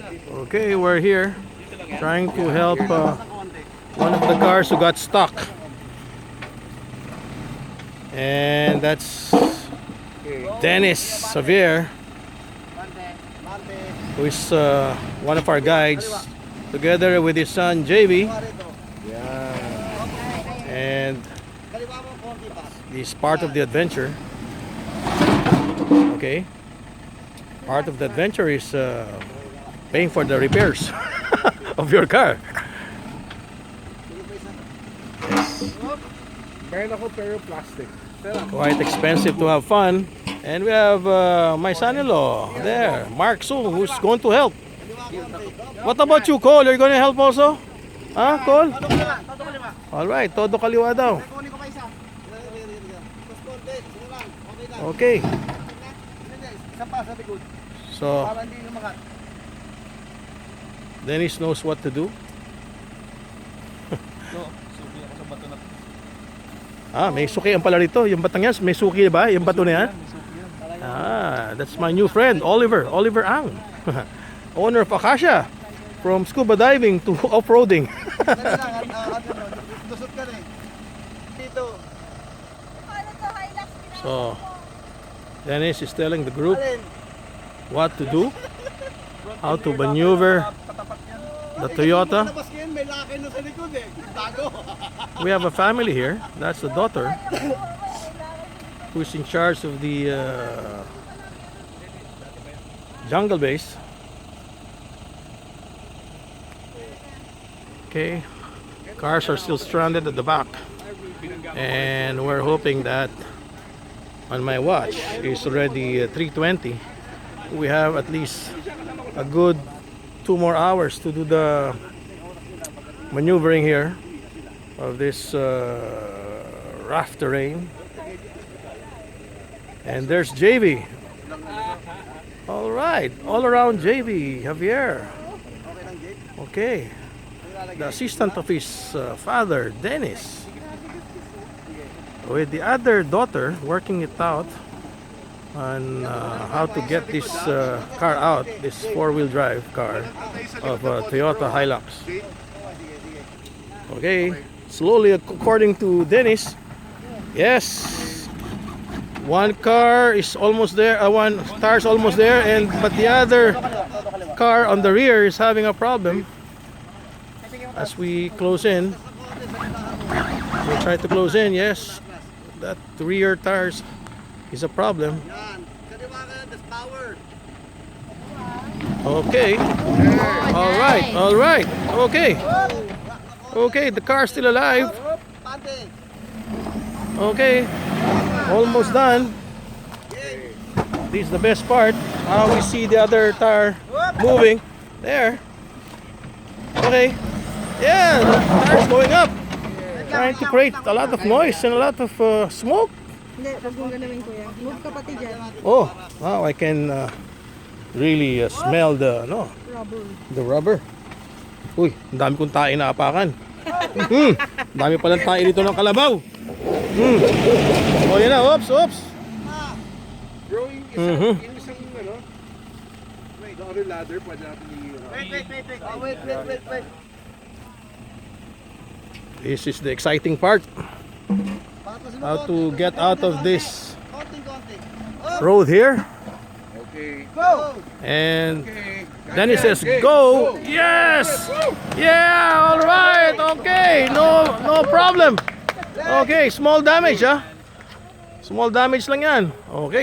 Okay, we're here trying to help one of the cars who got stuck. And that's Dennis Xavier, who is one of our guides, together with his son JV. And he's part of the adventure. Okay, part of the adventure is paying for the repairs of your car. Quite expensive to have fun. And we have my son-in-law there, Marc Soong, who's going to help. What about you, Cole? Are you going to help also? Huh, Cole? Alright, todo kaliwa daw. Okay. So, Dennis knows what to do. May suki ang pala rito. Yung batang yan, may suki ba? Yung bato na yan? That's my new friend, Oliver Ang. Owner of Acacia. From scuba diving to off-roading. So, Dennis is telling the group what to do, how to maneuver the Toyota. We have a family here. That's the daughter who's in charge of the jungle base. Okay, cars are still stranded at the back, and we're hoping that on my watch it's already 3:20. We have at least a good 2 more hours to do the maneuvering here of this rough terrain. And there's JV. All right, all around JV, Javier. Okay, the assistant of his father, Dennis, with the other daughter working it out on how to get this car out, this 4-wheel drive car of Toyota Hilux. Okay, slowly, according to Dennis. Yes, one car is almost there, one car's almost there, but the other car on the rear is having a problem. As we close in, we try to close in. Yes, that rear tires is a problem. Okay. All right. Okay, the car's still alive. Okay, almost done. This is the best part. How we see the other tire moving. There. Okay. Yeah, the tire's going up. Trying to create a lot of noise and a lot of smoke. Hindi, wag mong ganawin, kuya. Move ka pati dyan. Oh, wow, I can really smell the rubber. Uy, ang dami kong tae na apakan. Dami palang tae dito ng kalabaw. Oh, yan na, oops. Bro, yung isang the other ladder, pwede natin Wait. This is the exciting part. How to get out of this road here. Okay. Go! And Dennis says go. Yes. Yeah, all right. Okay. No problem. Okay, small damage, Small damage lang yan. Okay.